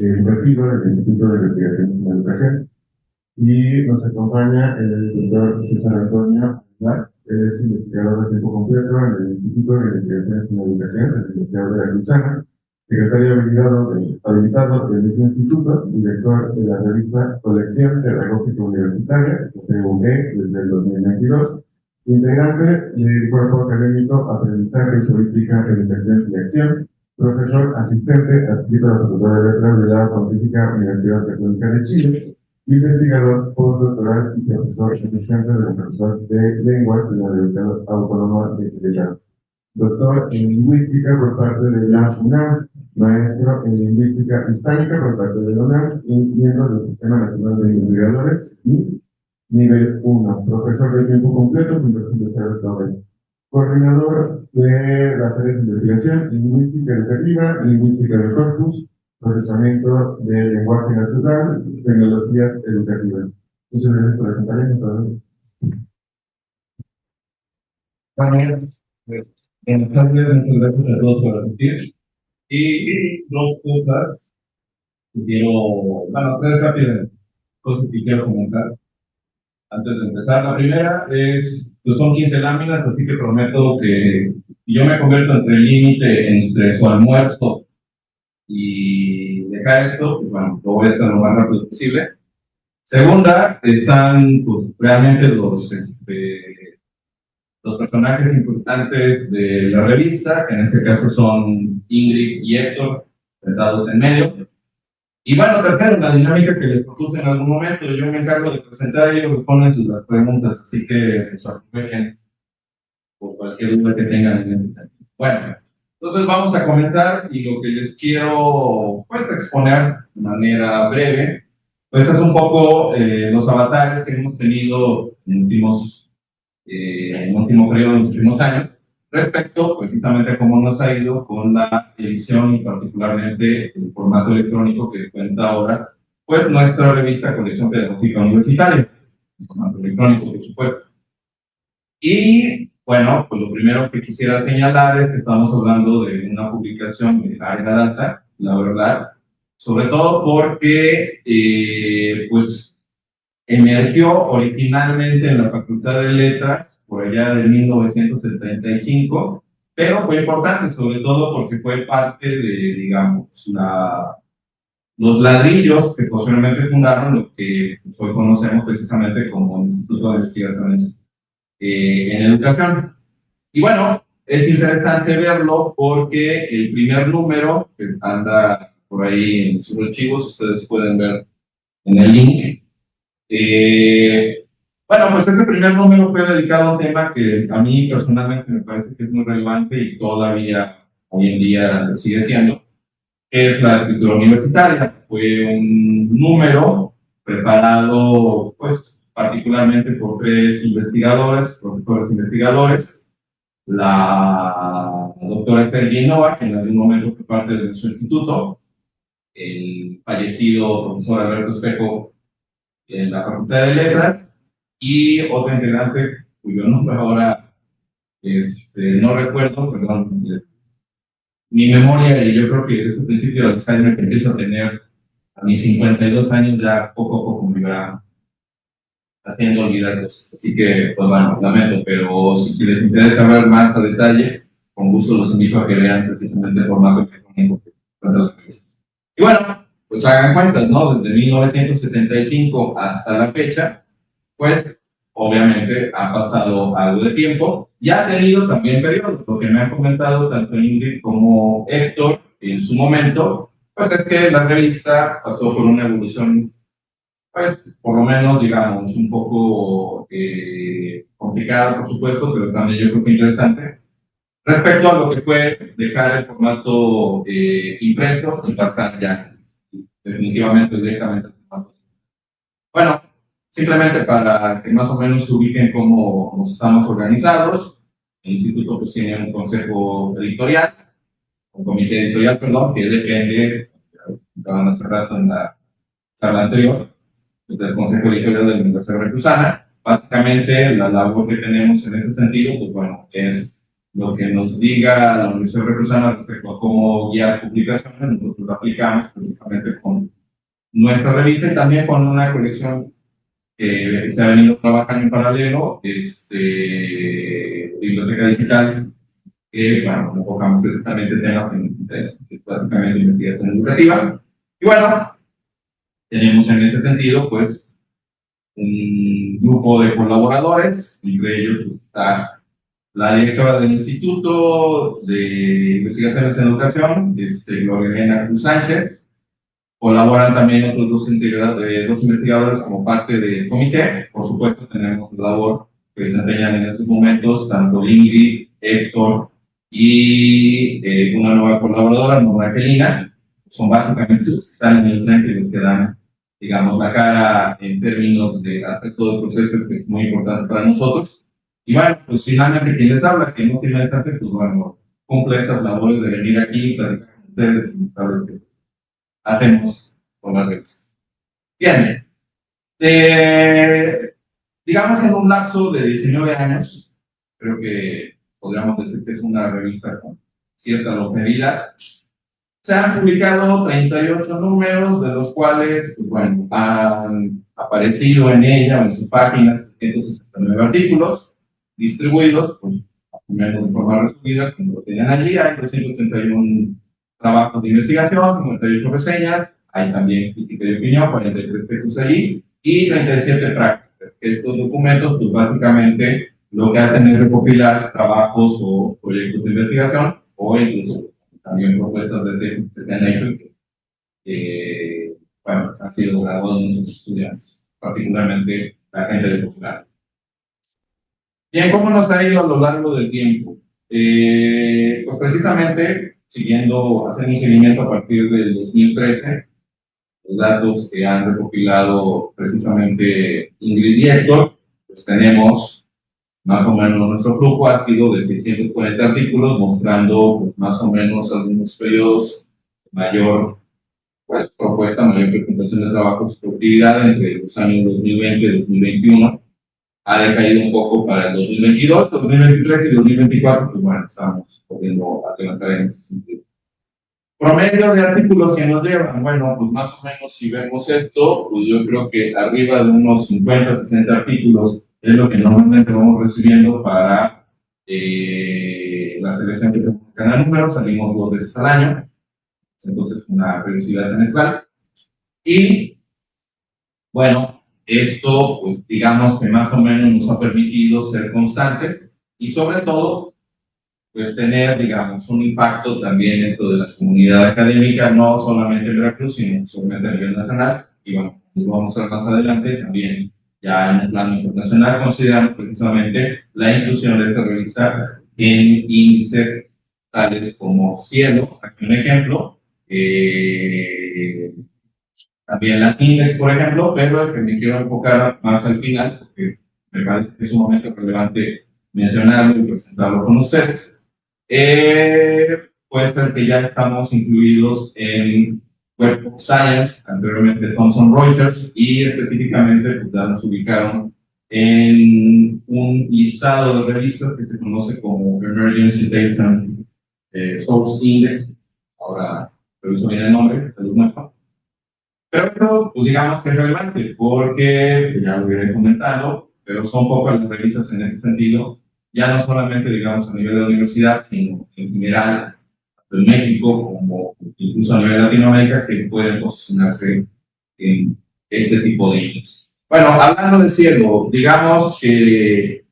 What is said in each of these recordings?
educativo del Instituto de Investigación en Educación. Y nos acompaña el doctor César Antonio Aguilar, es investigador de tiempo completo en el Instituto de Investigación en Educación, el investigador de la Cruzana, secretario habilitado del mismo instituto, director de la revista Colección Pedagógica Universitaria, CUG, desde el 2022, integrante del cuerpo académico Aprendizaje, Política, Educación y Acción, profesor asistente adscrito a la Facultad de Letras de la Pontificia Universidad Católica de Chile, investigador postdoctoral y profesor asistente del profesor de lenguas de la Universidad Autónoma de Querétaro. Doctor en lingüística por parte de la UNAM, maestro en lingüística hispánica por parte de la UNAM y miembro del Sistema Nacional de Investigadores y nivel 1, profesor de tiempo completo, Fundación Nobel, coordinador de las áreas de investigación, lingüística educativa, lingüística del corpus, procesamiento del lenguaje natural, tecnologías educativas. Muchas gracias por acompañarnos. Buenas tardes, muchas gracias a todos por asistir. Y dos cosas que quiero, tres rápidas cosas que quiero comentar antes de empezar. La primera es, pues son 15 láminas, así que prometo que si yo me convierto entre el límite entre su almuerzo y dejar esto, pues bueno, lo voy a hacer lo más rápido posible. Segunda, están pues realmente los personajes importantes de la revista, que en este caso son Ingrid y Héctor, sentados en medio. Y bueno, tercero, la dinámica que les propuse en algún momento, yo me encargo de presentar y ellos responden sus preguntas, así que se aprovechen por cualquier duda que tengan en ese sentido. Bueno, entonces vamos a comenzar y lo que les quiero pues exponer de manera breve, pues es un poco los avatares que hemos tenido en el último periodo, en los últimos años, respecto precisamente a cómo nos ha ido con la edición y particularmente el formato electrónico que cuenta ahora, pues nuestra revista Colección Pedagógica Universitaria, el formato electrónico, por supuesto. Y bueno, pues lo primero que quisiera señalar es que estamos hablando de una publicación de larga data, la verdad, sobre todo porque pues emergió originalmente en la Facultad de Letras, por allá de 1975, pero fue importante, sobre todo porque fue parte de, digamos, los ladrillos que posteriormente fundaron lo que hoy conocemos precisamente como el Instituto de Investigaciones en Educación. Y bueno, es interesante verlo porque el primer número, que anda por ahí en sus archivos, ustedes pueden ver en el link. Bueno, pues este primer número fue dedicado a un tema que a mí personalmente me parece que es muy relevante y todavía hoy en día lo sigue siendo, que es la escritura universitaria. Fue un número preparado, pues, particularmente por tres investigadores, profesores investigadores, la doctora Esther Guinova, que en algún momento fue parte de su instituto, el fallecido profesor Alberto Espejo en la Facultad de Letras, y otro integrante cuyo nombre ahora no recuerdo, perdón, mi memoria, y yo creo que desde el principio de Alzheimer que empiezo a tener a mis 52 años, ya poco a poco me va haciendo olvidar cosas, así que, pues bueno, lamento, pero si les interesa ver más a detalle, con gusto los invito a que vean precisamente el formato electrónico que cuenta la revista. Y bueno, pues hagan cuentas, ¿no? Desde 1975 hasta la fecha, pues obviamente ha pasado algo de tiempo y ha tenido también periodos. Lo que me han comentado tanto Ingrid como Héctor en su momento, pues es que la revista pasó por una evolución, pues por lo menos, digamos, un poco complicada, por supuesto, pero también yo creo que interesante, respecto a lo que fue dejar el formato impreso y pasar ya definitivamente directamente. Bueno, simplemente para que más o menos se ubiquen cómo nos estamos organizados, el instituto pues tiene un consejo editorial, un comité editorial, perdón, que depende, estaban hace rato en la charla anterior, del consejo editorial de la Universidad Veracruzana. Básicamente la labor que tenemos en ese sentido, pues bueno, es lo que nos diga la Universidad Veracruzana respecto a cómo guiar publicaciones, nosotros lo aplicamos precisamente con nuestra revista y también con una colección que se ha venido trabajando en paralelo, biblioteca digital, que, bueno, enfocamos precisamente temas de interés, que es prácticamente investigación educativa. Y bueno, tenemos en ese sentido, pues, un grupo de colaboradores, entre ellos pues, está la directora del Instituto de Investigaciones en Educación, Gloria Elena Cruz Sánchez. Colaboran también otros dos investigadores como parte del comité. Por supuesto, tenemos la labor que desempeñan en estos momentos tanto Ingrid, Héctor y una nueva colaboradora, Norma Angelina. Son básicamente los que están en el frente y los que dan, digamos, la cara en términos de hacer todo el proceso, que es muy importante para nosotros. Y bueno, pues finalmente quien les habla, que no tiene esta pues bueno, cumple esas labores de venir aquí, platicar con ustedes y mostrarles que hacemos con las redes. Bien, digamos en un lapso de 19 años, creo que podríamos decir que es una revista con cierta longevidad. Se han publicado 38 números, de los cuales, pues bueno, han aparecido en ella o en sus páginas 169 artículos, distribuidos, pues, menos de forma resumida, como lo tenían allí. Hay 231 trabajos de investigación, 98 reseñas, hay también crítica de opinión, 43 textos allí, y 37 prácticas. Estos documentos, pues básicamente, lo que hacen es recopilar trabajos o proyectos de investigación, o incluso también propuestas de tesis que se han hecho y que, bueno, han sido graduados de nuestros estudiantes, particularmente la gente de posgrado. Bien, ¿cómo nos ha ido a lo largo del tiempo? Pues precisamente, haciendo un seguimiento a partir del 2013, los datos que han recopilado precisamente Ingrid y Héctor, pues tenemos más o menos nuestro flujo ha sido de 640 artículos, mostrando pues, más o menos algunos periodos de mayor pues, propuesta, mayor presentación de trabajos, productividad entre los años 2020 y 2021. Ha decaído un poco para el 2022, 2023 y 2024, pues bueno, estamos pudiendo adelantar en ese sentido. Promedio de artículos que nos llevan, bueno, pues más o menos si vemos esto, pues yo creo que arriba de unos 50, 60 artículos es lo que normalmente vamos recibiendo para la selección que tenemos en cada número. Salimos 2 veces al año, entonces una periodicidad semestral. Y bueno, esto, pues digamos que más o menos nos ha permitido ser constantes y sobre todo, pues tener, digamos, un impacto también dentro de la comunidad académica, no solamente en Veracruz, sino solamente a nivel nacional. Y bueno, lo vamos a ver más adelante también, ya en el plano internacional, considerando precisamente la inclusión de esta revista en índices tales como Cielo, aquí un ejemplo, también la Index, por ejemplo, pero el que me quiero enfocar más al final, porque me parece que es un momento relevante mencionarlo y presentarlo con ustedes, puede ser que ya estamos incluidos en Web of Science, anteriormente Thomson Reuters, y específicamente pues, ya nos ubicaron en un listado de revistas que se conoce como Emergency Data Source Index. Ahora, reviso bien el nombre, se los muestro. Pero esto, pues digamos que es relevante porque, pues ya lo iré comentando, pero son pocas las revistas en ese sentido, ya no solamente, digamos, a nivel de la universidad, sino en general, tanto en México como incluso a nivel de Latinoamérica, que pueden posicionarse en este tipo de índices. Bueno, hablando de Cielo, digamos que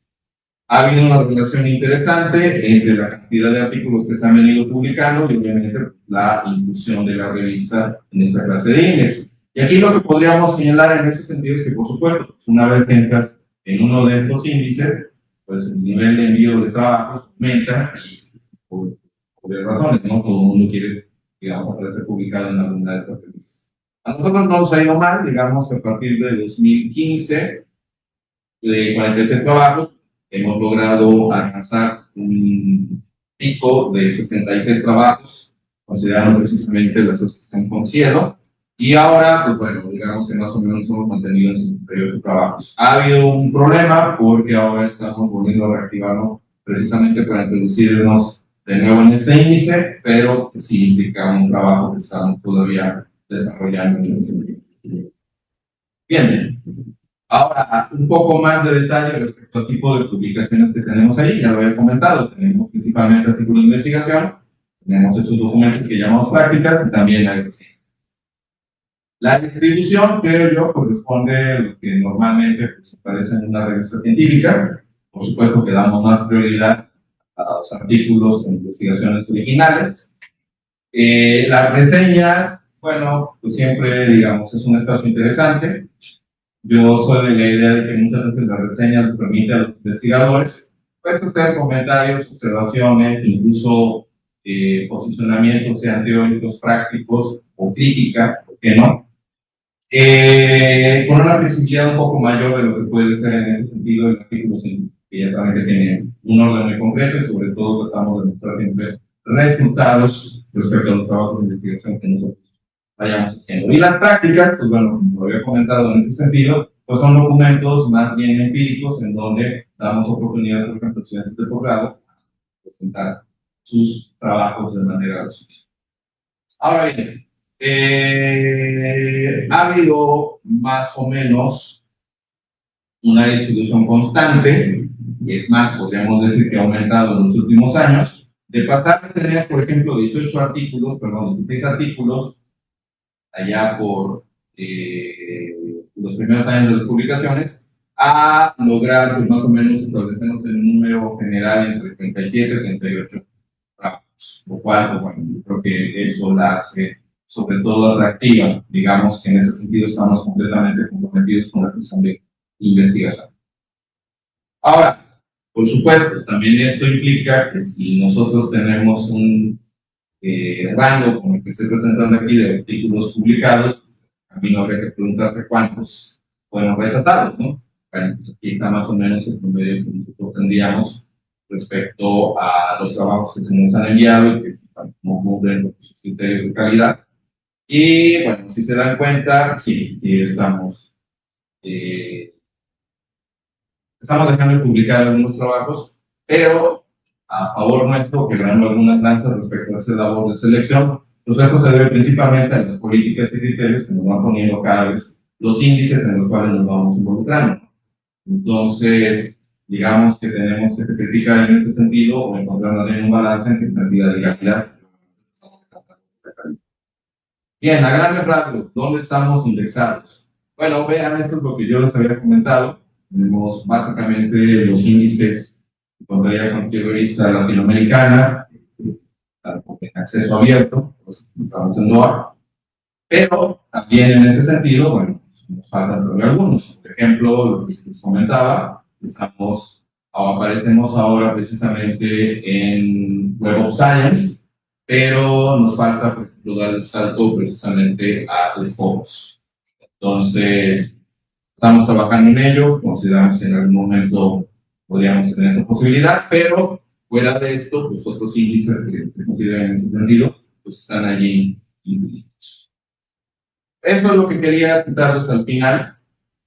ha habido una relación interesante entre la cantidad de artículos que se han venido publicando y obviamente la inclusión de la revista en esta clase de índices. Y aquí lo que podríamos señalar en ese sentido es que, por supuesto, una vez que entras en uno de estos índices, pues el nivel de envío de trabajos aumenta y por razones, ¿no? Todo el mundo quiere, digamos, ser publicado en alguna de estas revistas. A nosotros no nos ha ido mal, digamos, que a partir de 2015, de 46 trabajos, hemos logrado alcanzar un pico de 66 trabajos, considerando precisamente la asociación con Cielo. Y ahora, pues bueno, digamos que más o menos hemos mantenido en 58 trabajos. Ha habido un problema porque ahora estamos volviendo a reactivarnos precisamente para introducirnos de nuevo en este índice, pero que sí implica un trabajo que estamos todavía desarrollando. Bien, ahora un poco más de detalle respecto al tipo de publicaciones que tenemos ahí. Ya lo había comentado, tenemos principalmente artículos de investigación, tenemos estos documentos que llamamos prácticas y también hay recientes. La distribución, creo yo, corresponde a lo que normalmente pues, aparece en una revista científica. Por supuesto que damos más prioridad a los artículos de investigaciones originales. Las reseñas, bueno, pues siempre, digamos, es un espacio interesante. Yo soy de la idea de que muchas veces las reseñas les permiten a los investigadores pues, hacer comentarios, observaciones, incluso posicionamientos, sean teóricos, prácticos o crítica, ¿por qué no? Con una flexibilidad un poco mayor de lo que puede ser en ese sentido el artículo científico, que ya saben que tiene un orden muy concreto y sobre todo tratamos de mostrar siempre resultados respecto a los trabajos de investigación que nosotros vayamos haciendo. Y las prácticas, pues bueno, como lo había comentado en ese sentido, pues son documentos más bien empíricos en donde damos oportunidad, por ejemplo, a estudiantes de posgrado a presentar sus trabajos de manera resumida. Ahora bien, ha habido más o menos una distribución constante, y es más, podríamos decir que ha aumentado en los últimos años, de pasar a tener, por ejemplo, 16 artículos, allá por los primeros años de las publicaciones, a lograr pues, más o menos establecernos en un número general entre 37 y 38 trabajos, lo cual, pues, bueno, yo creo que eso la hace sobre todo atractiva, digamos que en ese sentido estamos completamente comprometidos con la cuestión de investigación. Ahora, por supuesto, también esto implica que si nosotros tenemos un rango como el que estoy presentando aquí de artículos publicados, a mí no habría que preguntarse cuántos fueron retratados, ¿no? Bueno, pues aquí está más o menos el promedio que nosotros tendríamos respecto a los trabajos que se nos han enviado y que no cumplen sus criterios de calidad. Y bueno, si se dan cuenta, sí estamos dejando de publicar algunos trabajos, pero a favor nuestro, quebrando algunas lanzas respecto a esta labor de selección, pues esto se debe principalmente a las políticas y criterios que nos van poniendo cada vez los índices en los cuales nos vamos involucrando. Entonces, digamos que tenemos que criticar en ese sentido o encontrar un balance entre cantidad y calidad. Bien, a grandes rasgos, ¿dónde estamos indexados? Bueno, vean, esto es lo que yo les había comentado. Tenemos básicamente los índices que encontraría cualquier revista latinoamericana, en acceso abierto, pues estamos en DOA. Pero también en ese sentido, bueno, nos faltan todavía algunos. Por ejemplo, lo que les comentaba, aparecemos ahora precisamente en Web of Science, pero nos falta, por ejemplo, dar el salto precisamente a Scopus. Entonces, estamos trabajando en ello, consideramos que en algún momento podríamos tener esa posibilidad, pero fuera de esto, pues otros índices que se consideran en ese sentido, pues están allí implícitos. Eso es lo que quería citarles al final,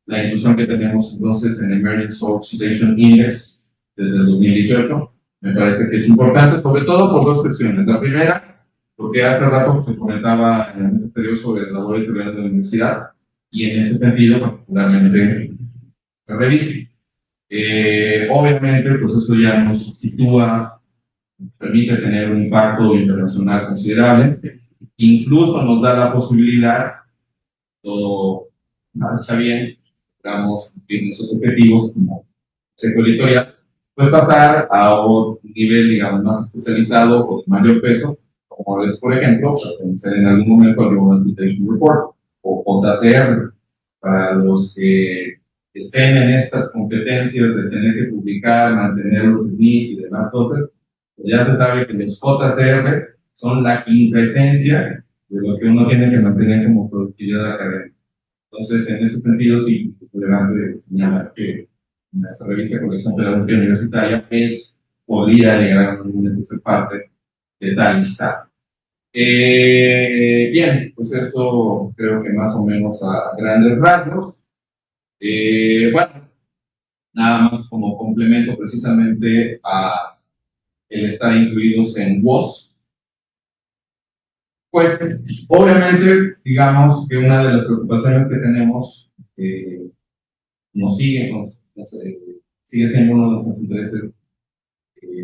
la inclusión que tenemos entonces en el Emerging Source Citation Index desde el 2018. Me parece que es importante, sobre todo por dos cuestiones. La primera, porque hace rato se comentaba en el anterior sobre el labor editorial de la universidad, y en ese sentido, particularmente, la revista. Obviamente, pues eso ya nos sitúa, nos permite tener un impacto internacional considerable, incluso nos da la posibilidad, todo marcha bien, logramos cumplir nuestros objetivos como sector editorial, pues pasar a un nivel, digamos, más especializado o de mayor peso, como es, por ejemplo, pertenecer en algún momento al Global Citation Report o JCR, para los que estén en estas competencias de tener que publicar, mantener los NIS y demás cosas, pues ya se sabe que los JCR son la quinta esencia de lo que uno tiene que mantener como productividad académica. Entonces, en ese sentido, sí, es relevante señalar que nuestra revista de colección pedagógica universitaria podría llegar a algún momento a ser parte de tal lista. Bien, pues esto creo que más o menos a grandes rasgos. Bueno, nada más como complemento precisamente a el estar incluidos en WOS. Pues, obviamente, digamos que una de las preocupaciones que tenemos sigue siendo uno de nuestros intereses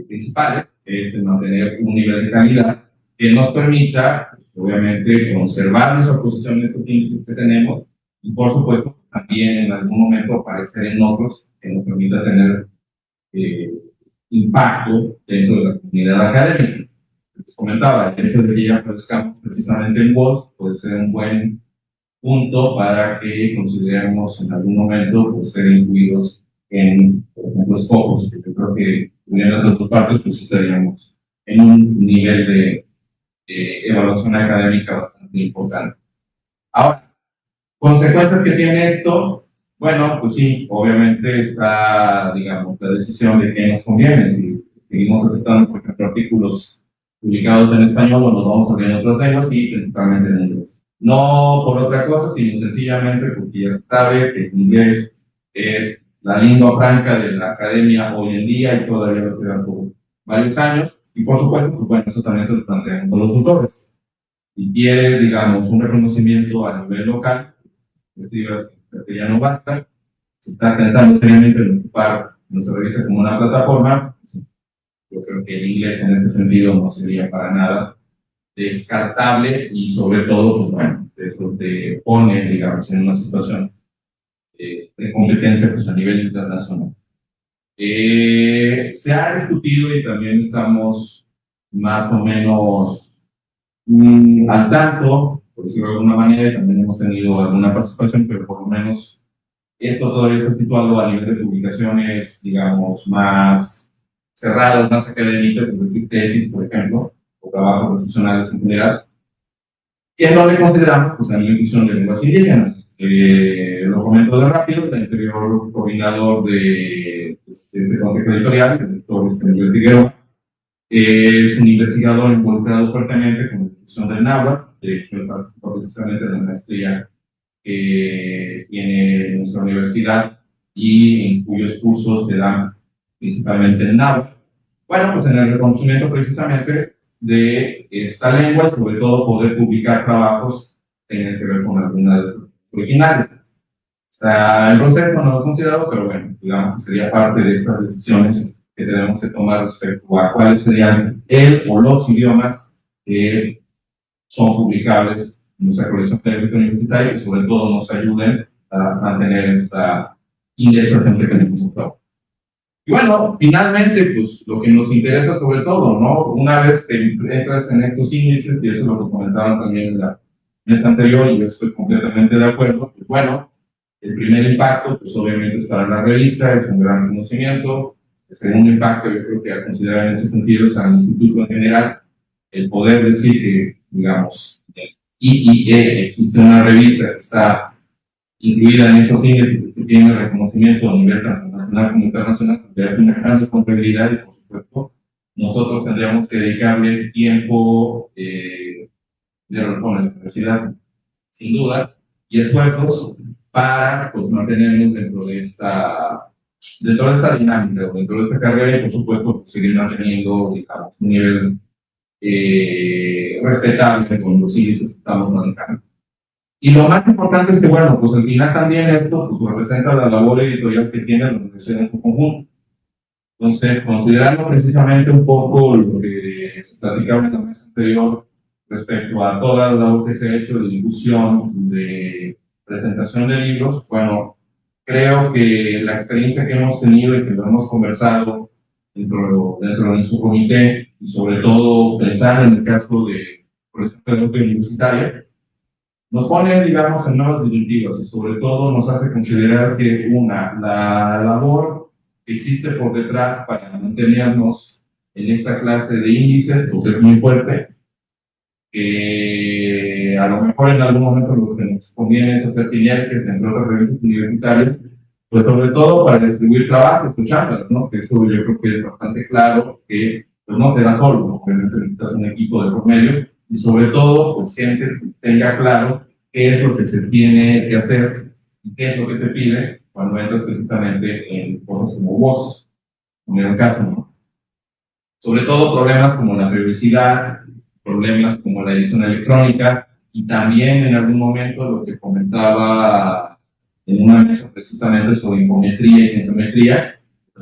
principales, que es el mantener un nivel de calidad que nos permita, pues, obviamente, conservar nuestra posición en estos índices que tenemos y, por supuesto, también en algún momento aparecer en otros que nos permita tener eh, impacto dentro de la comunidad académica. Les comentaba, el hecho de que ya aparezcamos precisamente en WOS puede ser un buen punto para que consideremos en algún momento pues, ser incluidos en, por ejemplo, Scopus, que yo creo que en las dos partes pues estaríamos en un nivel de evaluación académica bastante importante. Ahora, consecuencias que tiene esto, bueno, pues sí, obviamente está, digamos, la decisión de qué nos conviene, si seguimos aceptando, por ejemplo, artículos publicados en español o nos vamos a ver en otras lenguas y principalmente en inglés. No por otra cosa, sino sencillamente porque ya se sabe que el inglés es la lengua franca de la academia hoy en día y todavía lo será por varios años. Y por supuesto, pues bueno, eso también se lo plantean con los tutores. Si quieres, digamos, un reconocimiento a nivel local, escribas castellano basta, si estás pensando seriamente en ocupar nuestra revista como una plataforma, yo creo que el inglés en ese sentido no sería para nada descartable y sobre todo, pues bueno, eso te pone, digamos, en una situación de competencia pues, a nivel internacional. Se ha discutido y también estamos más o menos al tanto, por decirlo de alguna manera, y también hemos tenido alguna participación, pero por lo menos esto todavía está situado a nivel de publicaciones, digamos, más cerradas, más académicas, es decir, tesis, por ejemplo, o trabajos profesionales en general, y en donde consideramos pues, la inclusión de lenguas indígenas. Lo comento de rápido, el anterior coordinador de este consejo editorial, el doctor Miguel Figueroa, es un investigador involucrado fuertemente con la discusión del náhuatl, de hecho, él participó precisamente de la maestría que tiene nuestra universidad y en cuyos cursos se dan principalmente el náhuatl. Bueno, pues en el reconocimiento precisamente de esta lengua, sobre todo poder publicar trabajos que tengan que ver con algunas de sus originales. Está en proceso, no lo he considerado, pero bueno, digamos que sería parte de estas decisiones que tenemos que tomar respecto a cuáles serían el o los idiomas que son publicables en nuestra colección académica universitaria y sobre todo nos ayuden a mantener esta indexación que tenemos en todo. Y bueno, finalmente, pues lo que nos interesa sobre todo, ¿no? Una vez que entras en estos índices, y eso es lo que comentaban también en la mesa anterior, y yo estoy completamente de acuerdo, pues bueno, el primer impacto, pues obviamente es para la revista, es un gran conocimiento. El segundo impacto, yo creo que a considerar en ese sentido es al instituto en general, el poder decir que, digamos, IIE existe una revista que está incluida en esos índices que tiene reconocimiento a nivel tanto nacional como internacional, es una gran responsabilidad y, por supuesto, nosotros tendríamos que dedicarle tiempo de retorno a la universidad, sin duda, y esfuerzos para pues, mantenernos dentro de esta dinámica, dentro de esta carrera y, por supuesto, pues, seguir manteniendo, digamos, un nivel respetable con los índices que estamos manejando. Y lo más importante es que, bueno, pues al final también esto pues, representa la labor editorial que tiene la universidad en su conjunto. Entonces, considerando precisamente un poco lo que se platicaba en la mesa anterior respecto a toda la labor que se ha hecho de difusión, de presentación de libros, bueno, creo que la experiencia que hemos tenido y que lo hemos conversado dentro de nuestro comité, y sobre todo pensando en el caso de, por ejemplo, de la universitaria, nos pone, digamos, en nuevas directivas y sobre todo nos hace considerar que la labor que existe por detrás para mantenernos en esta clase de índices, pues es muy fuerte, que a lo mejor en algún momento lo que nos conviene es hacer sinergias entre otras revistas universitarias, pues sobre todo para distribuir trabajo, escucharlas, ¿no? Que eso yo creo que es bastante claro, que pues no te da solo, ¿no? Que necesitas un equipo de por medio y sobre todo, pues gente que tenga claro qué es lo que se tiene que hacer y qué es lo que te pide cuando entras precisamente en cosas como voz, en el caso, ¿no? Sobre todo problemas como la periodicidad, problemas como la edición electrónica, y también en algún momento lo que comentaba en una mesa precisamente sobre infometría y centrometría,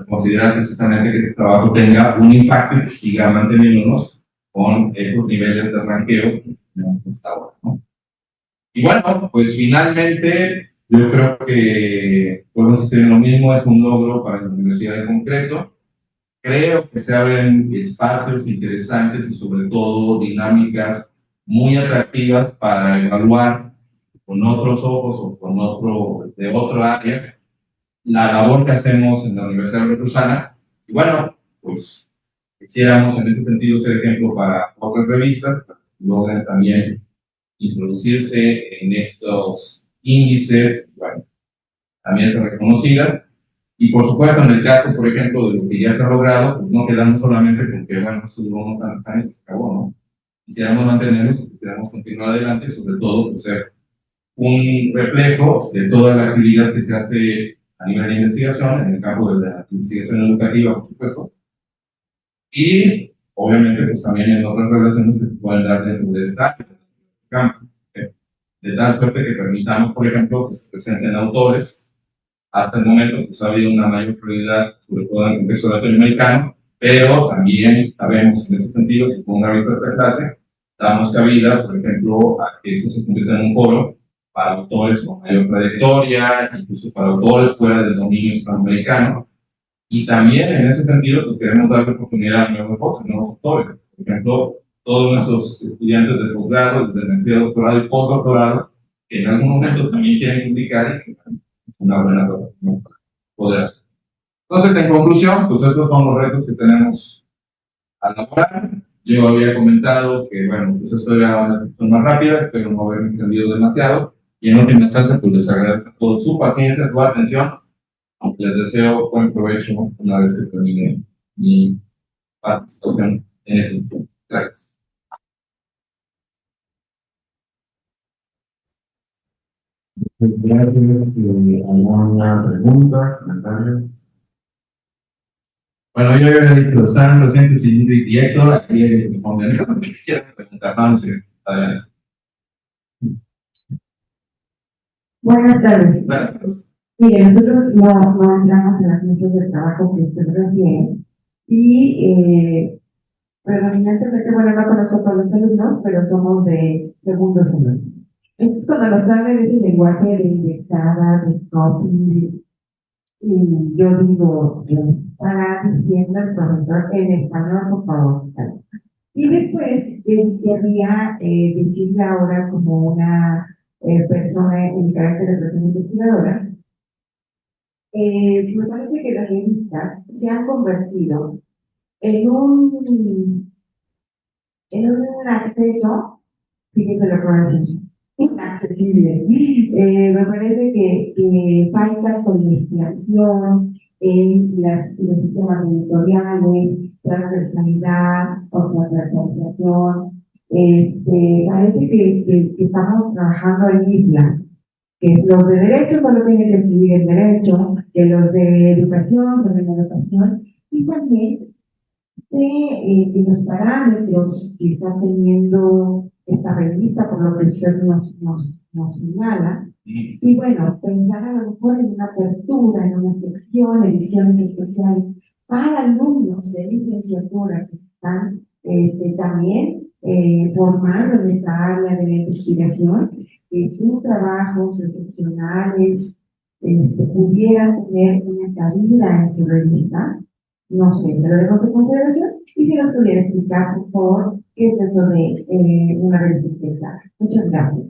considerar precisamente que este trabajo tenga un impacto y que siga manteniéndonos con esos niveles de ranqueo que tenemos hasta ahora, ¿no? Y bueno, pues finalmente yo creo que podemos decir lo mismo, es un logro para la Universidad de Concreto. Creo que se abren espacios interesantes y sobre todo dinámicas muy atractivas para evaluar con otros ojos o con otro, de otro área la labor que hacemos en la Universidad Veracruzana. Y bueno, pues quisiéramos en ese sentido ser ejemplo para otras revistas, que logren también introducirse en estos índices, bueno, también ser reconocidas. Y por supuesto, en el caso, por ejemplo, de lo que ya se ha logrado, pues no quedamos solamente con que, bueno, esto duró unos tantos años y se acabó, ¿no? Quisiéramos mantenernos, quisiéramos continuar adelante, sobre todo, pues, ser un reflejo de toda la actividad que se hace a nivel de investigación, en el campo de la investigación educativa, por supuesto, y obviamente, pues también en otras relaciones que se pueden dar dentro de esta campo. De tal suerte que permitamos, por ejemplo, que se presenten autores. Hasta el momento pues, ha habido una mayor prioridad, sobre todo en el contexto latinoamericano, pero también sabemos en ese sentido que con una revista de esta clase damos cabida, por ejemplo, a que esto se convierta en un foro para autores con mayor trayectoria, incluso para autores fuera del dominio hispanoamericano. Y también en ese sentido pues, queremos darle oportunidad a nuevos autores. Por ejemplo, todos nuestros estudiantes de posgrado, desde maestría, doctorado y postdoctorado, que en algún momento también quieren publicar y que una buena plataforma para poder hacer. Entonces, en conclusión, pues estos son los retos que tenemos a la hora. Yo había comentado que, bueno, pues esto era una cuestión más rápida, espero no haberme extendido demasiado. Y en última instancia, pues les agradezco por su paciencia, su atención. Les deseo buen provecho una vez que termine mi participación en este sitio. Gracias. ¿Alguna pregunta, comentario? Bueno, yo había dicho, están docentes y director, aquí responder lo que quieran preguntar. Vamos a ver. Adelante. Buenas tardes. Buenas tardes. Mire, nosotros no entramos en las mesas de trabajo que usted refiere y predominantemente, bueno, no conozco a todos los alumnos, pero somos de segundo semestre. Entonces, cuando nos hablan de ese lenguaje de indexada, de copy, y yo digo, para diciendo el profesor en español, por favor. Y después querría decirle ahora como una persona en carácter de persona investigadora, me parece que las revistas se han convertido en un acceso, fíjense lo que voy a decir, inaccesible. Me parece que falta comunicación en los sistemas editoriales, transversalidad o transversalización. Parece que estamos trabajando en islas, que los de derecho solo tienen que escribir el derecho, que los de educación solo en la educación, y también de los parámetros que está teniendo esta revista, por lo que usted nos señala. Y bueno, pensar a lo mejor en una apertura, en una sección, ediciones especiales para alumnos de licenciatura que se están también formando en esta área de la investigación, que sus trabajos excepcionales pudieran tener una cabida en su revista. No sé, me lo dejo de consideración y si nos pudiera explicar, por favor, qué es eso de una revista. Muchas gracias.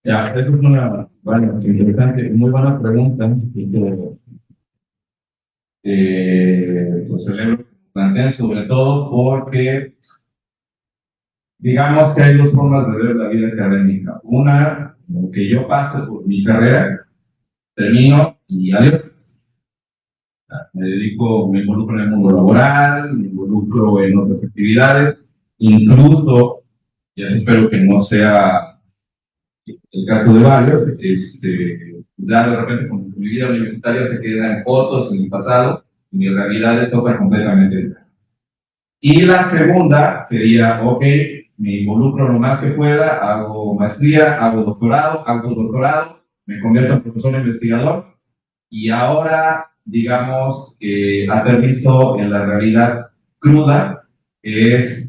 Ya, eso es una interesante, muy buena pregunta. Pues celebro que planteen, sobre todo porque digamos que hay dos formas de ver la vida académica. Una, como que yo paso por mi carrera, termino y adiós. Me dedico, me involucro en el mundo laboral, me involucro en otras actividades, incluso, y eso espero que no sea el caso de varios, Ya de repente, como mi vida universitaria se queda en fotos, en el pasado, y mi realidad es otra completamente diferente. Y la segunda sería, ok, me involucro lo más que pueda, hago maestría, hago doctorado, me convierto en profesor investigador, y ahora, digamos, aterrizo en la realidad cruda, que es,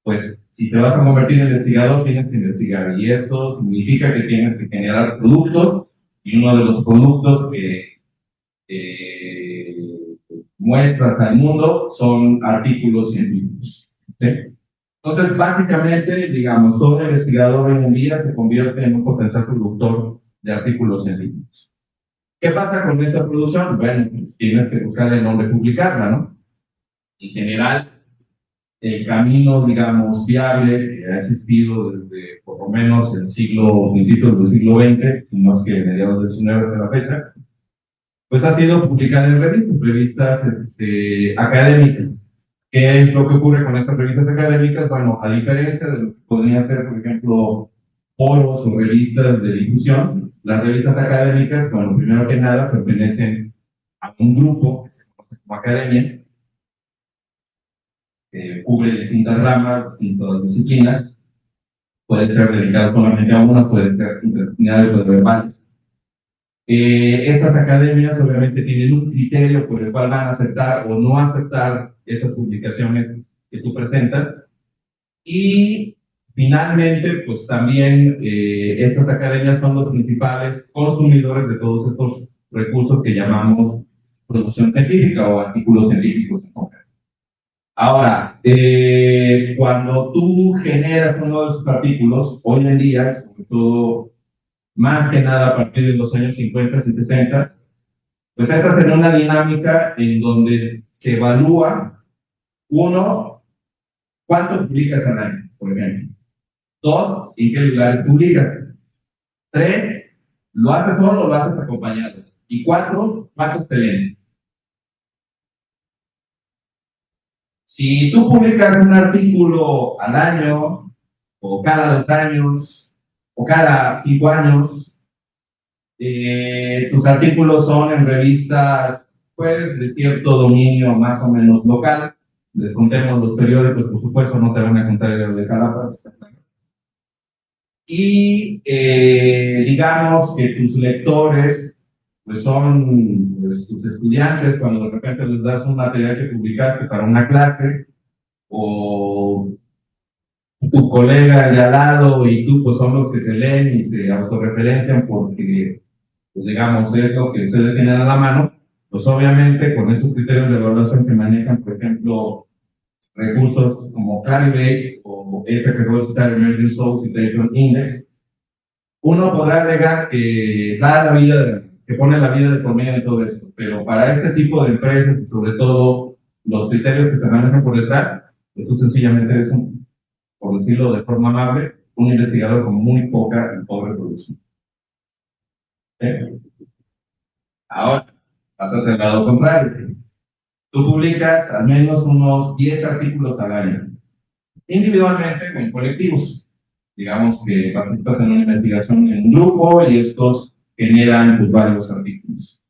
pues, si te vas a convertir en investigador, tienes que investigar, y esto significa que tienes que generar productos, y uno de los productos que muestras al mundo son artículos científicos. ¿Sí? Entonces, básicamente, digamos, todo investigador hoy en día se convierte en un potencial productor de artículos científicos. ¿Qué pasa con esta producción? Bueno, tienes que buscar el nombre publicarla, ¿no? En general, el camino, digamos, viable que ha existido desde por lo menos el principios del siglo XX, si no es que mediados del XIX hasta la fecha, pues ha sido publicar en revistas académicas. ¿Qué es lo que ocurre con estas revistas académicas? Bueno, a diferencia de lo que podrían ser, por ejemplo, foros o revistas de difusión, las revistas académicas, bueno, primero que nada, pertenecen a un grupo que se conoce como academia, que cubre distintas ramas, distintas disciplinas, puede ser dedicado solamente a una, puede ser interdisciplinario, puede ser varias. Estas academias obviamente tienen un criterio por el cual van a aceptar o no aceptar estas publicaciones que tú presentas, y finalmente pues también estas academias son los principales consumidores de todos estos recursos que llamamos producción científica o artículos científicos. Ahora, cuando tú generas uno de esos artículos, hoy en día, sobre todo más que nada a partir de los años 50 y 60, pues entras en una dinámica en donde se evalúa, uno, cuánto publicas al año, por ejemplo. Dos, en qué lugares publicas. Tres, lo haces solo o lo haces acompañado. Y cuatro, cuántos te leen. Si tú publicas un artículo al año, o cada 2 años, o cada 5 años, tus artículos son en revistas, pues, de cierto dominio más o menos local. Descontemos los periódicos, por supuesto, no te van a contar el de Calafas. Y digamos que tus lectores, pues son pues, tus estudiantes, cuando de repente les das un material que publicaste para una clase, o tu colega de al lado y tú, pues son los que se leen y se autorreferencian porque pues digamos, es lo que ustedes tienen a la mano, pues obviamente con esos criterios de evaluación que manejan, por ejemplo, recursos como Clarivate o este que voy a citar, Emerging Source Citation Index, uno podrá agregar que da la vida, que pone la vida de por medio de todo esto, pero para este tipo de empresas y sobre todo los criterios que se manejan por detrás, pues tú sencillamente eres por decirlo de forma amable, un investigador con muy poca y pobre producción. Ahora, pasas al lado contrario. Tú publicas al menos unos 10 artículos al año, individualmente o en colectivos. Digamos que participas en una investigación en un grupo y estos generan pues, varios artículos.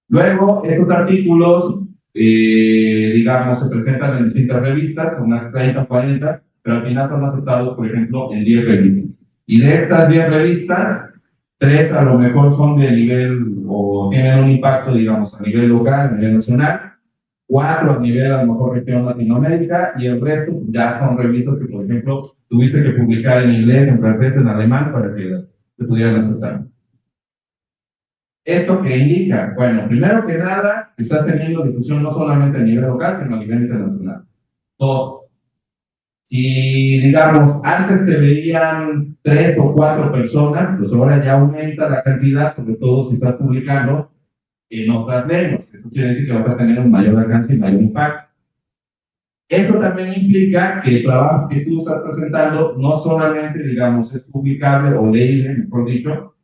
Luego, estos artículos, digamos, se presentan en distintas revistas, unas 30 o 40, pero al final son aceptados, por ejemplo, en 10 revistas. Y de estas 10 revistas, 3 a lo mejor son de nivel o tienen un impacto, digamos, a nivel local, a nivel nacional, 4 a nivel a lo mejor región Latinoamérica, y el resto ya son revistas que, por ejemplo, tuviste que publicar en inglés, en francés, en alemán para que se pudieran aceptar. ¿Esto qué indica? Bueno, primero que nada, estás teniendo difusión no solamente a nivel local, sino a nivel internacional. Todo. Si, digamos, antes te veían 3 o 4 personas, pues ahora ya aumenta la cantidad, sobre todo si estás publicando en otras lenguas. Eso quiere decir que vas a tener un mayor alcance y mayor impacto. Esto también implica que el trabajo que tú estás presentando no solamente, digamos, es publicable o leíble, mejor dicho,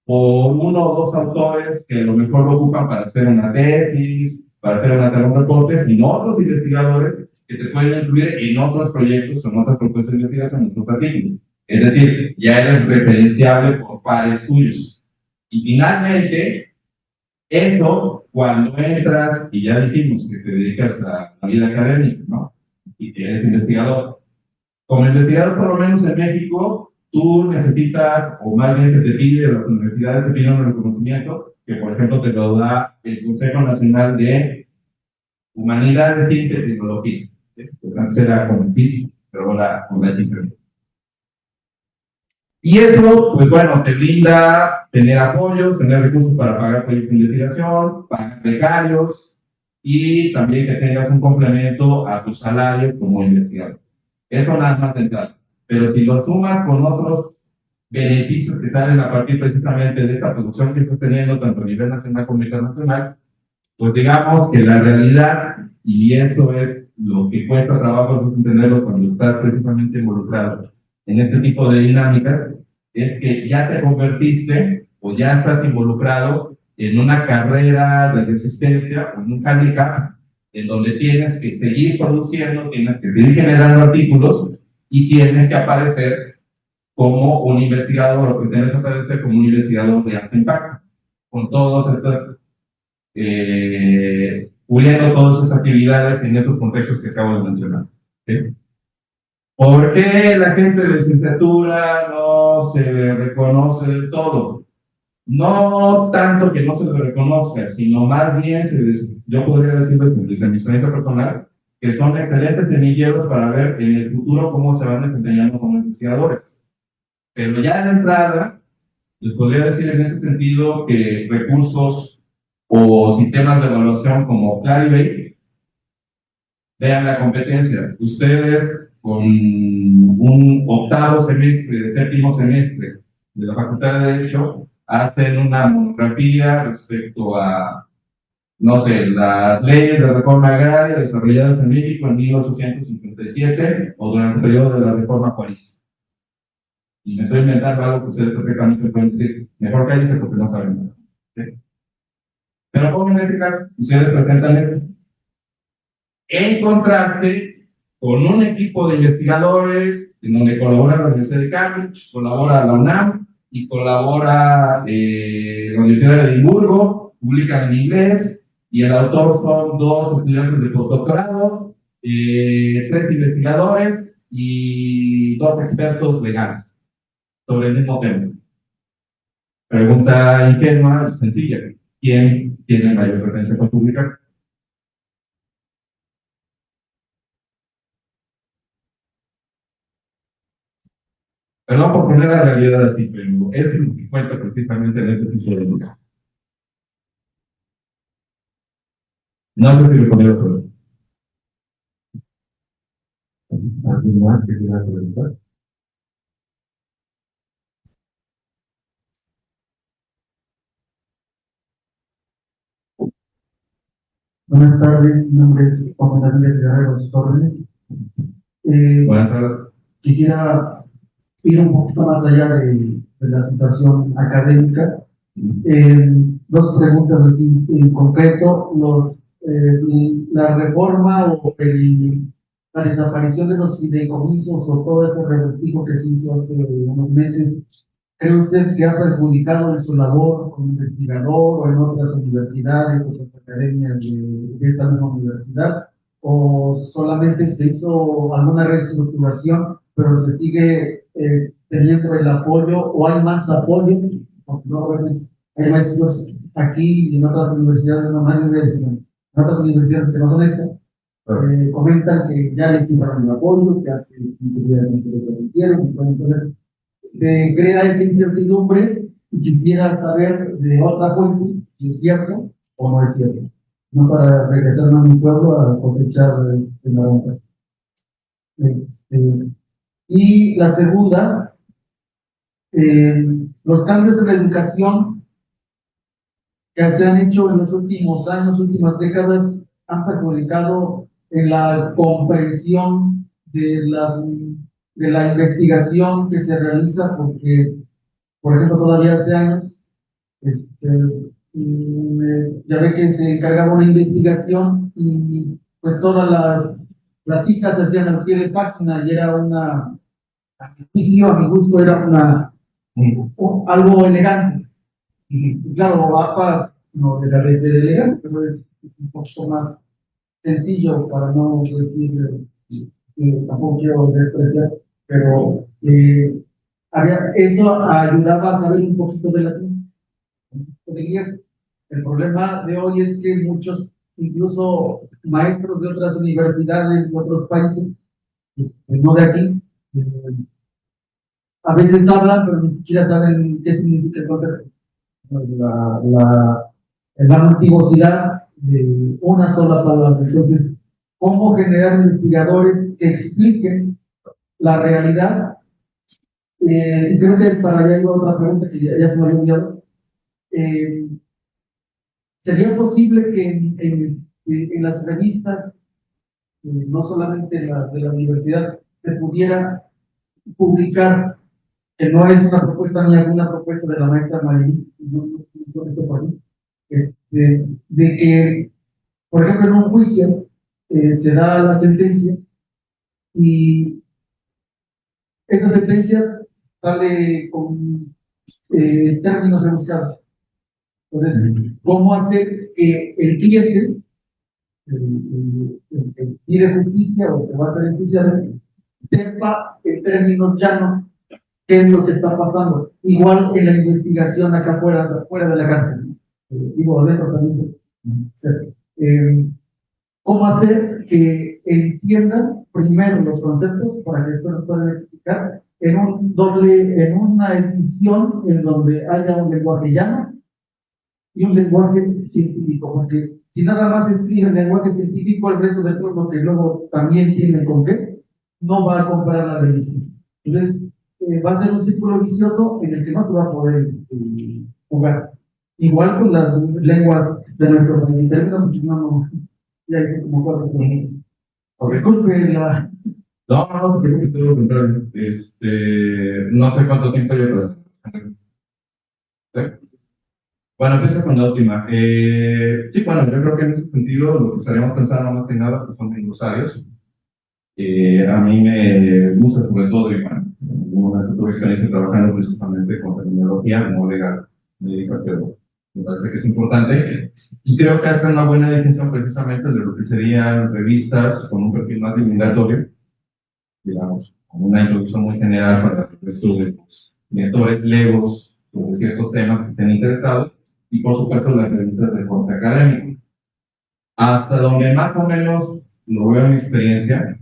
por 1 o 2 autores que a lo mejor lo ocupan para hacer una tesis, para hacer un reporte, sino otros investigadores que te pueden incluir en otros proyectos, en otras propuestas de investigación, en otros artículos. Es decir, ya eres referenciable por pares tuyos. Y finalmente, esto, cuando entras, y ya dijimos que te dedicas a la vida académica, ¿no? Y que eres investigador. Como investigador, por lo menos en México, tú necesitas, o más bien se te pide, de las universidades te piden un reconocimiento, que por ejemplo te lo da el Consejo Nacional de Humanidades, Ciencia y Tecnología. ¿Sí? Antes era con el CIT, pero ahora con la CIT. Y eso, pues bueno, te brinda tener apoyos, tener recursos para pagar proyectos de investigación, pagar becarios y también que tengas un complemento a tu salario como investigador. Eso nada más de entrada. Pero si lo sumas con otros beneficios que salen a partir precisamente de esta producción que estás teniendo, tanto a nivel nacional como internacional, pues digamos que la realidad, y esto es lo que cuesta trabajo entenderlo cuando estás precisamente involucrado en este tipo de dinámicas, es que ya te convertiste o ya estás involucrado en una carrera de resistencia o en un handicap en donde tienes que seguir produciendo, tienes que seguir generando artículos y tienes que aparecer como un investigador o que tienes que aparecer como un investigador de alto impacto, con todas estas puliendo todas esas actividades en estos contextos que acabo de mencionar. ¿Sí? ¿Por qué la gente de licenciatura no se reconoce del todo? No tanto que no se le reconozca, sino más bien, yo podría decirles desde mi experiencia personal, que son excelentes semilleros para ver en el futuro cómo se van desempeñando como investigadores. Pero ya de entrada, les podría decir en ese sentido que recursos o sistemas de evaluación como Clarivate, vean la competencia. Ustedes con un octavo semestre, séptimo semestre de la Facultad de Derecho, hacen una monografía respecto a, no sé, las leyes de reforma agraria desarrolladas en México en 1857 o durante el periodo de la reforma juarista. Y me estoy inventando algo que ustedes perfectamente pueden decir, mejor cállense porque no saben nada. ¿Sí? Pero como en este caso, ustedes presentan esto. En contraste con un equipo de investigadores en donde colabora la Universidad de Cambridge, colabora la UNAM y colabora la Universidad de Edimburgo, publican en inglés y el autor son 2 estudiantes de postdoctorado, 3 investigadores y 2 expertos legales sobre el mismo tema. Pregunta ingenua y sencilla: ¿quién tiene mayor referencia para publicar? Perdón por poner la realidad así, pero es lo que cuenta precisamente en este tipo de lugar. No sé si me ponía otro. ¿Alguien más que quiera preguntar? Buenas tardes, mi nombre es Juan Manuel Guerrero, sus órdenes. Buenas tardes. Quisiera ir un poquito más allá de la situación académica. Dos preguntas así en concreto. La reforma o la desaparición de los fideicomisos o todo ese revoltijo que se hizo hace unos meses, ¿cree usted que ha perjudicado en su labor como investigador o en otras universidades, otras academias de esta misma universidad? ¿O solamente se hizo alguna reestructuración, pero se sigue teniendo el apoyo o hay más apoyo? Porque no, a veces hay maestros aquí y en otras universidades, no más en otras universidades que no son estas, comentan que ya les quitaron el apoyo, que hace 15 días no se lo permitieron, entonces se crea esta incertidumbre y quisiera saber de otra fuente si es cierto o no es cierto. No para regresarme a mi pueblo a cosechar naranjas. Y la segunda, los cambios en la educación que se han hecho en los últimos años, últimas décadas, han perjudicado en la comprensión de la investigación que se realiza, porque, por ejemplo, todavía hace años, ya ve que se encargaba una investigación y pues todas las citas se hacían al pie de página y era a mi gusto, era algo elegante. Y claro, APA no deja de ser elegante, pero es un poquito más sencillo para no decir, tampoco quiero despreciar, pero eso ayudaba a saber un poquito de latín, un poquito de guía. El problema de hoy es que muchos, incluso maestros de otras universidades, de otros países, no de aquí, a veces hablan, pero ni siquiera saben qué significa el concepto. La, la, la multivocidad de una sola palabra. Entonces, ¿cómo generar investigadores que expliquen la realidad? Y creo que para allá iba otra pregunta que ya se me había olvidado. ¿Sería posible que en las revistas, no solamente en las de la universidad, se pudiera publicar, que no es una propuesta mía, es una propuesta de la maestra Marilyn, de que, por ejemplo, en un juicio se da la sentencia y esa sentencia sale con términos rebuscados? Entonces, ¿cómo hacer que el cliente, el que pide justicia o que va a hacer justicia, sepa en términos llanos qué es lo que está pasando? Igual en la investigación acá fuera de la cárcel, digo, adentro también ¿cómo hacer que entiendan primero los conceptos para que después nos puedan explicar en una edición en donde haya un lenguaje llano y un lenguaje científico? Porque si nada más escribe el lenguaje científico, el resto del pueblo que luego también tiene con qué, no va a comprar la revista. Entonces, va a ser un círculo vicioso en el que no se va a poder jugar. Igual con las lenguas de nuestro país. No, ya hice como 4 preguntas. Disculpe la. No, creo que todo lo contrario. No sé cuánto tiempo llevo. ¿Sí? Bueno, empiezo con la última. Sí, bueno, yo creo que en ese sentido lo que estaríamos pensando más que nada pues, son en glosarios. A mí me gusta sobre todo, y bueno, en algún momento tuve experiencia trabajando precisamente con terminología no legal, médica, pero me parece que es importante. Y creo que hace una buena definición precisamente de lo que serían revistas con un perfil más divulgatorio, digamos, con una introducción muy general para el resto de los lectores legos sobre ciertos temas que estén interesados, y por supuesto las revistas de corte académico. Hasta donde más o menos lo veo en mi experiencia,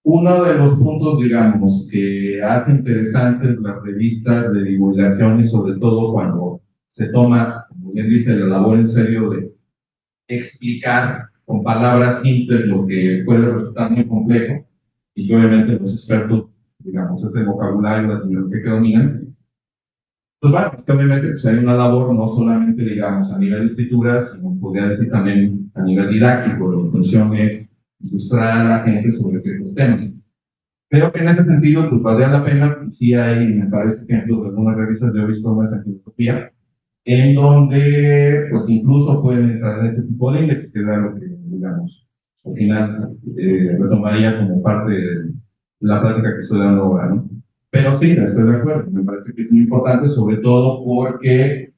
uno de los puntos, digamos, que hace interesantes las revistas de divulgación y sobre todo cuando se toma, como bien dice, la labor en serio de explicar con palabras simples lo que puede resultar muy complejo y que obviamente los expertos, digamos, este vocabulario latinoamericano que dominan, pues bueno, es que obviamente pues, hay una labor no solamente, digamos, a nivel de escritura, sino podría decir también a nivel didáctico. La intención es ilustrar a la gente sobre ciertos temas. Creo que en ese sentido, pues valdría la pena, sí hay, me parece, ejemplos de algunas revistas de hoy sobre esa filosofía, en donde, pues incluso pueden entrar en este tipo de índices, que era lo que, digamos, al final retomaría como parte de la práctica que estoy dando ahora, ¿no? Pero sí, estoy de acuerdo, me parece que es muy importante, sobre todo porque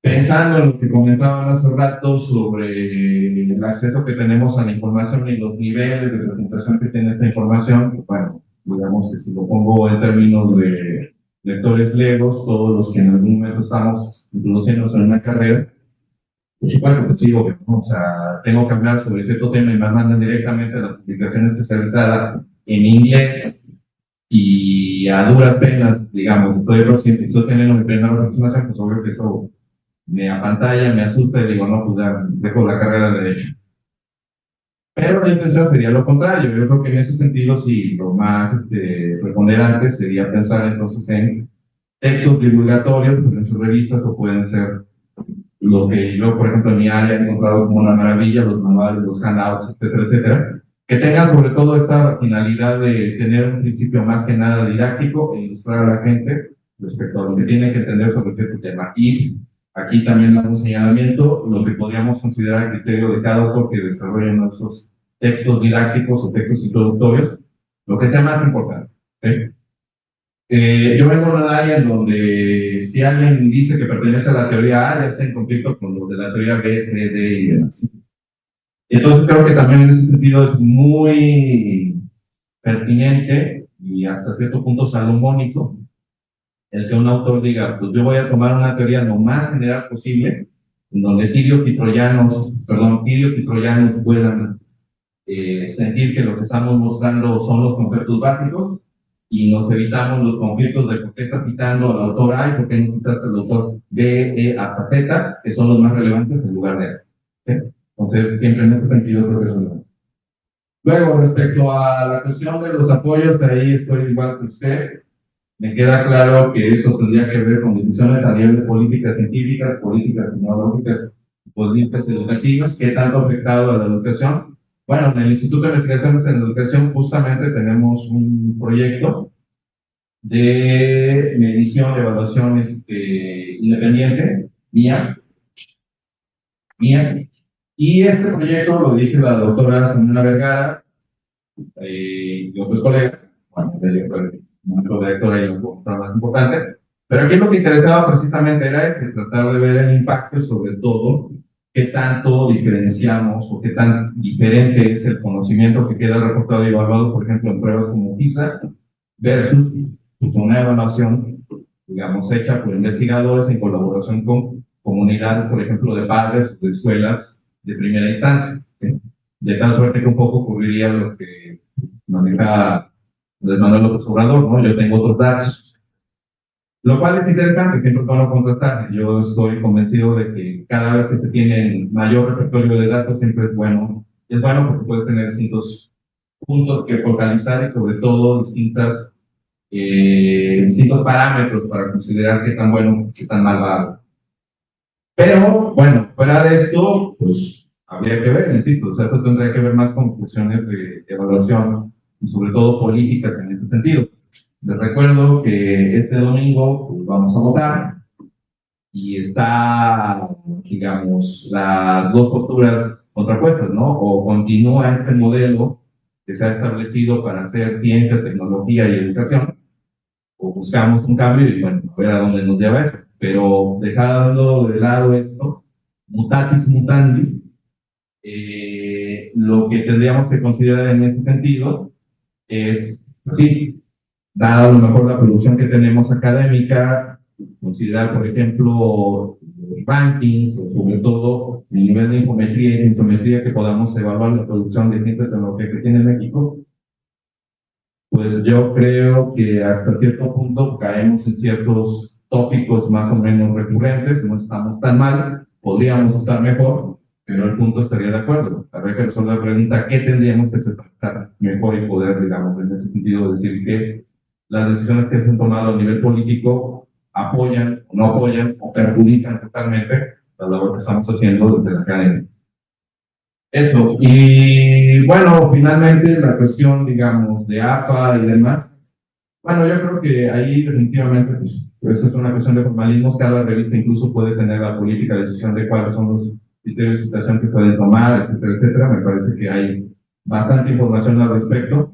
pensando en lo que comentaban hace rato sobre el acceso que tenemos a la información y los niveles de presentación que tiene esta información, pues bueno, digamos que si lo pongo en términos de lectores legos, todos los que en algún momento estamos introduciéndonos en una carrera, por supuesto que sí, obvio, ¿no? O sea, tengo que hablar sobre cierto tema y me mandan directamente a las publicaciones especializadas en inglés y a duras penas, digamos, estoy teniendo mi primera aproximación, pues obvio que eso me apantalla, me asusta y digo, no, pues ya dejo la carrera de Derecho. Pero la intención sería lo contrario. Yo creo que en ese sentido, sí, lo más preponderante sería pensar entonces en textos divulgatorios, pues en sus revistas, o pueden ser lo que yo, por ejemplo, en mi área he encontrado como una maravilla, los manuales, los handouts, etcétera, etcétera, que tengan sobre todo esta finalidad de tener un principio más que nada didáctico e ilustrar a la gente respecto a lo que tienen que entender sobre cierto tema. Y aquí también damos un señalamiento, lo que podríamos considerar el criterio de cada autor que desarrolle esos textos didácticos o textos introductorios, lo que sea más importante. ¿Sí? Yo vengo de un área en donde si alguien dice que pertenece a la teoría A, ya está en conflicto con los de la teoría B, C, D y demás. Entonces creo que también en ese sentido es muy pertinente y hasta cierto punto salomónico el que un autor diga, pues yo voy a tomar una teoría lo más general posible, en donde sirios y troyanos puedan sentir que lo que estamos mostrando son los conceptos básicos y nos evitamos los conflictos de por qué está citando al autor A y por qué no citaste al autor B, E, hasta Z, que son los más relevantes en lugar de A. ¿Sí? Entonces, siempre en ese sentido creo que es relevante. Luego, respecto a la cuestión de los apoyos, ahí estoy igual que usted. Me queda claro que eso tendría que ver con decisiones a nivel de políticas científicas, políticas tecnológicas, políticas educativas, qué tanto ha afectado a la educación. Bueno, en el Instituto de Investigaciones en Educación justamente tenemos un proyecto de medición de evaluación independiente, mía, y este proyecto lo dirige la doctora Simona Vergara y otros colegas, bueno, nuestro director y un poco más importante, pero aquí lo que interesaba precisamente era tratar de ver el impacto y sobre todo qué tanto diferenciamos o qué tan diferente es el conocimiento que queda reportado y evaluado, por ejemplo, en pruebas como PISA versus una evaluación, digamos, hecha por investigadores en colaboración con comunidades, por ejemplo, de padres o de escuelas de primera instancia. ¿Sí? De tal suerte que un poco ocurriría lo que maneja Andrés Manuel López Obrador, ¿no? Yo tengo otros datos, lo cual es interesante, siempre es bueno contrastar. Yo estoy convencido de que cada vez que se tiene mayor repertorio de datos siempre es bueno. Y es bueno porque puedes tener distintos puntos que focalizar y sobre todo distintos parámetros para considerar qué tan bueno, qué tan mal va. Pero, bueno, fuera de esto, pues habría que ver, insisto, o sea, esto tendría que ver más con cuestiones de evaluación y sobre todo políticas en ese sentido. Les recuerdo que este domingo pues, vamos a votar y está, digamos, las dos posturas contrapuestas, ¿no? O continúa este modelo que se ha establecido para hacer ciencia, tecnología y educación, o buscamos un cambio y bueno, a ver a dónde nos lleva eso. Pero dejando de lado esto, mutatis mutandis, lo que tendríamos que considerar en ese sentido es, sí, dada a lo mejor la producción que tenemos académica, considerar, por ejemplo, los rankings, o sobre todo el nivel de infometría y sintometría que podamos evaluar la producción de ciencia y tecnología que tiene México, pues yo creo que hasta cierto punto caemos en ciertos tópicos más o menos recurrentes, no estamos tan mal, podríamos estar mejor, pero el punto estaría de acuerdo. Habría que resolver la pregunta, ¿qué tendríamos que tratar mejor y poder, digamos, en ese sentido, decir que las decisiones que se han tomado a nivel político apoyan o no apoyan o perjudican totalmente la labor que estamos haciendo desde la academia? Eso, y bueno, finalmente la cuestión, digamos, de APA y demás. Bueno, yo creo que ahí definitivamente, pues es una cuestión de formalismos. Cada revista incluso puede tener la política de decisión de cuáles son los criterios de citación que pueden tomar, etcétera, etcétera. Me parece que hay bastante información al respecto.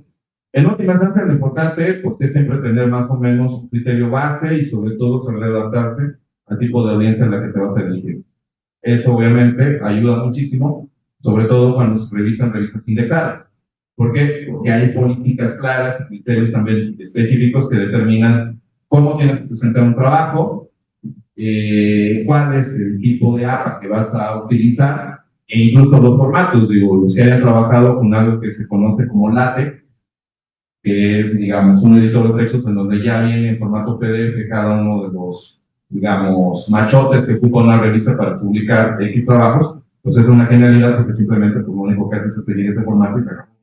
En última instancia, lo importante es pues, siempre tener más o menos un criterio base y sobre todo saber adaptarse al tipo de audiencia en la que te vas a dirigir. Eso obviamente ayuda muchísimo, sobre todo cuando se revisan revistas indexadas. ¿Por qué? Porque hay políticas claras y criterios también específicos que determinan cómo tienes que presentar un trabajo, cuál es el tipo de APA que vas a utilizar, e incluso los formatos, digo, los que hayan trabajado con algo que se conoce como LaTeX, que es, digamos, un editor de textos en donde ya viene en formato PDF cada uno de los, digamos, machotes que ocupa una revista para publicar X trabajos, pues es una genialidad porque simplemente pues, lo único que hace es seguir ese formato y se acabó.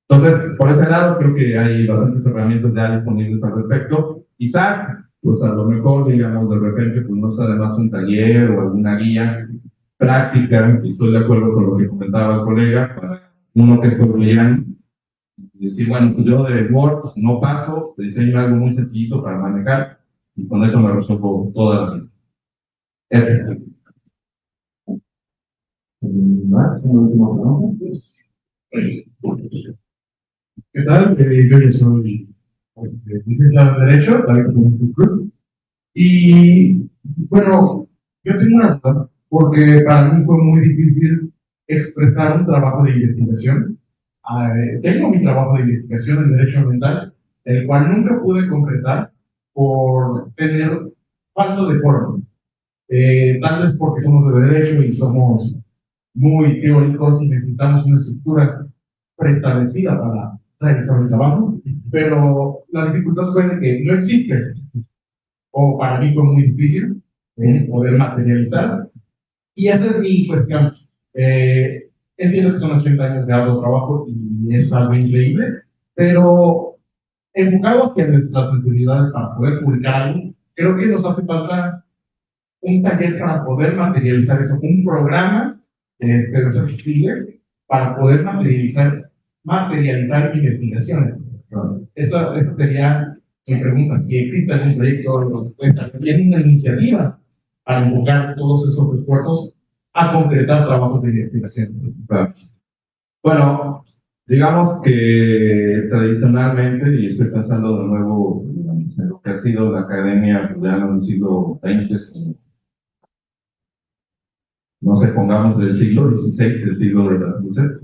Entonces, por ese lado, creo que hay bastantes herramientas ya disponibles al respecto. Quizás, pues a lo mejor, digamos, de repente, pues no sea además un taller o alguna guía práctica, y estoy de acuerdo con lo que comentaba el colega, para uno que es colombiano, y decir, bueno, pues yo de Word pues, no paso, diseño algo muy sencillito para manejar, y con eso me resuelvo toda la vida. ¿Más? ¿Una última pregunta? ¿Qué tal? Yo ya soy licenciado en Derecho, David Domínguez Cruz. Y bueno, yo tengo una duda, porque para mí fue muy difícil expresar un trabajo de investigación. Tengo mi trabajo de investigación en Derecho Ambiental, el cual nunca pude concretar por tener falta de forma. Tal vez porque somos de Derecho y somos muy teóricos y necesitamos una estructura preestablecida para realizar el trabajo, pero la dificultad fue de que no existe, o para mí fue muy difícil poder materializar. Y esa es mi cuestión. Entiendo que son 80 años de arduo trabajo y es algo increíble, pero enfocado hacia nuestras necesidades para poder publicar algo, creo que nos hace falta un taller para poder materializar eso, un programa de desarrollo para poder materializar investigaciones. Eso sería mi pregunta, si existe algún proyecto, también una iniciativa para enfocar todos esos esfuerzos a concretar trabajos de investigación. Bueno, digamos que tradicionalmente, y estoy pensando de nuevo digamos, en lo que ha sido la academia ya en el siglo XX, no sé, pongamos del siglo XVI, el siglo de las luces,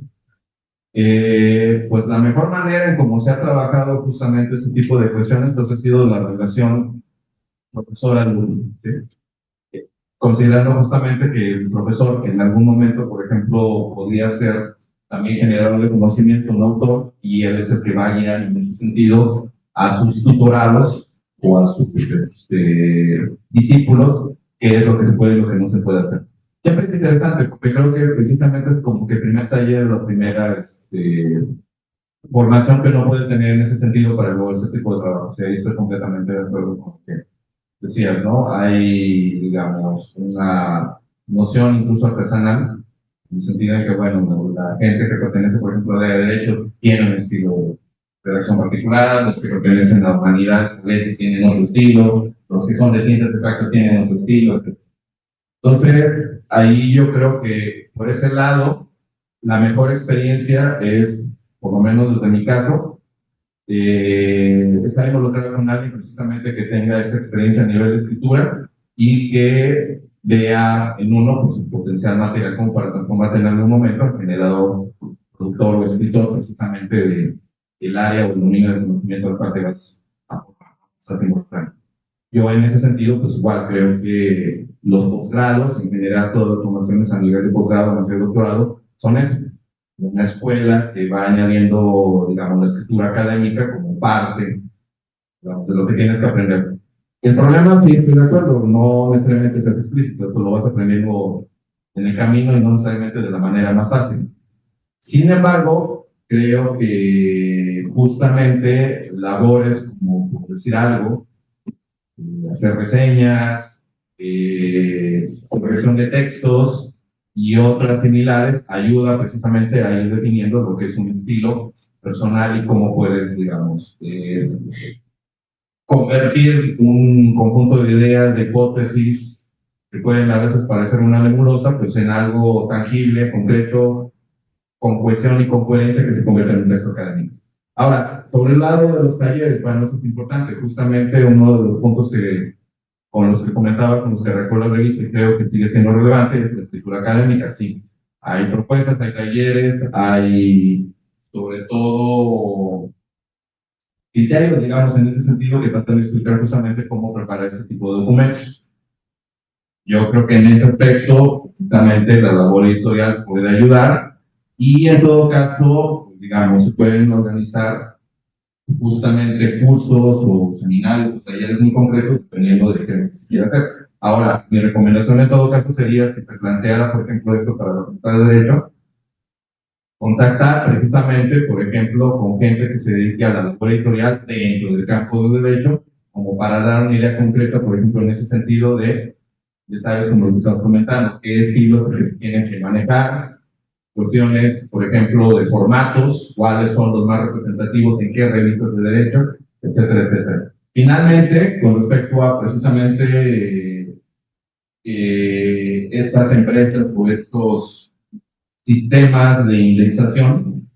pues la mejor manera en cómo se ha trabajado justamente este tipo de cuestiones pues ha sido la relación profesor-alumno, ¿sí? Considerando justamente que el profesor en algún momento, por ejemplo, podría ser también generador de conocimiento, un autor, y él es el que va a guiar en ese sentido a sus tutorados o a sus discípulos, qué es lo que se puede y lo que no se puede hacer. Siempre es interesante, porque creo que precisamente es como que el primer taller, la primera formación que uno puede tener en ese sentido para luego ese tipo de trabajo. O sea, ahí estoy completamente de acuerdo con lo que decías, ¿no? Hay, digamos, una noción incluso artesanal, en el sentido de que, bueno, la gente que pertenece, por ejemplo, a Derecho, tiene un estilo de redacción particular, los que pertenecen a humanidades tienen otro estilo, los que son de ciencias exactas tienen otro estilo, etc. Entonces, ahí yo creo que por ese lado, la mejor experiencia es, por lo menos desde mi caso, estar involucrado con alguien precisamente que tenga esa experiencia a nivel de escritura y que vea en uno pues, su potencial material como para transformarse en algún momento en generador, productor o escritor precisamente del área o el dominio del conocimiento al cual te vas a involucrar. Yo en ese sentido, pues igual creo que los posgrados, en general todas las formaciones a nivel de posgrado, a nivel de doctorado, son eso. Una escuela que va añadiendo, digamos, la escritura académica como parte, digamos, de lo que tienes que aprender. El problema, sí, estoy de acuerdo, no necesariamente es explícito, eso lo vas aprendiendo en el camino y no necesariamente de la manera más fácil. Sin embargo, creo que justamente labores como, por decir algo, hacer reseñas, corrección de textos y otras similares, ayuda precisamente a ir definiendo lo que es un estilo personal y cómo puedes, digamos, convertir un conjunto de ideas, de hipótesis, que pueden a veces parecer una nebulosa, pues en algo tangible, concreto, con cohesión y con coherencia que se convierte en un texto académico. Ahora, sobre el lado de los talleres, bueno, eso es importante, justamente uno de los puntos que con los que comentaba, con los que recuerdo la revista y creo que sigue siendo relevante, es la escritura académica, sí. Hay propuestas, hay talleres, hay sobre todo criterios, digamos, en ese sentido, que tratan de explicar justamente cómo preparar ese tipo de documentos. Yo creo que en ese aspecto, precisamente, la labor editorial puede ayudar y en todo caso, digamos, se pueden organizar justamente cursos o seminarios o talleres muy concretos dependiendo de qué se quiera hacer. Ahora, mi recomendación en todo caso sería que se planteara, por ejemplo, esto para la Facultad de Derecho, contactar precisamente, por ejemplo, con gente que se dedique a la labor editorial dentro del campo del derecho, como para dar una idea concreta, por ejemplo, en ese sentido de detalles como lo que estamos comentando, qué estilos se tienen que manejar, cuestiones, por ejemplo, de formatos, cuáles son los más representativos, en qué revistas de derecho, etcétera, etcétera. Finalmente, con respecto a precisamente estas empresas o estos sistemas de indexación,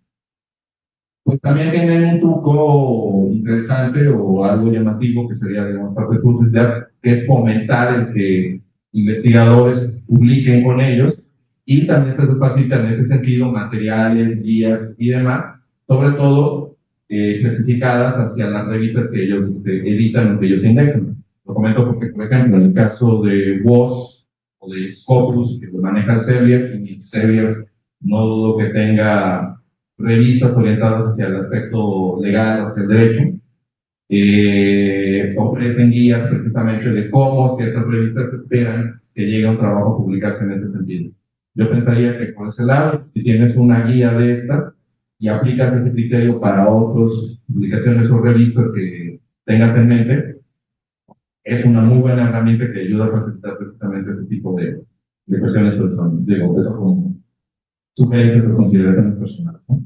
pues también tienen un truco interesante o algo llamativo que sería, digamos, parte de publicidad, que es fomentar el que investigadores publiquen con ellos y también se facilitan en ese sentido materiales, guías y demás, sobre todo especificadas hacia las revistas que ellos editan o que ellos indexan. Lo comento porque, por ejemplo, en el caso de WOS o de Scopus, que lo maneja Elsevier, y Elsevier no dudo que tenga revistas orientadas hacia el aspecto legal, hacia el derecho, ofrecen guías precisamente de cómo ciertas revistas esperan que llegue un trabajo a publicarse en ese sentido. Yo pensaría que por ese lado, si tienes una guía de estas y aplicas ese criterio para otras publicaciones o revistas que tengas en mente, es una muy buena herramienta que ayuda a facilitar precisamente ese tipo de cuestiones personales. Digo, eso como sugerencias o consideraciones personales, ¿no?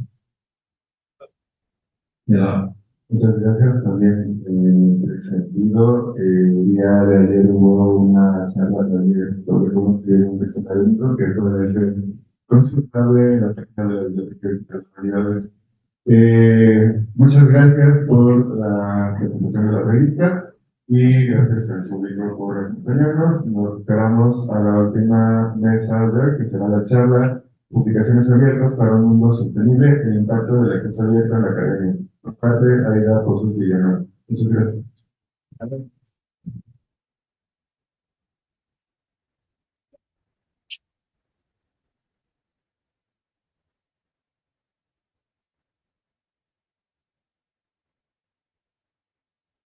Ya. Muchas gracias también en ese sentido. El día de ayer hubo una charla también sobre cómo se un diccionario, que eso debe ser consultable en la página de la Biblioteca de Personalidades. Muchas gracias por la presentación de la revista y gracias al público por acompañarnos. Nos esperamos a la última mesa de hoy, que será la charla Publicaciones abiertas para un mundo sostenible, el impacto del acceso abierto en la academia. Por parte de Aida Pozos Villanueva. Muchas gracias.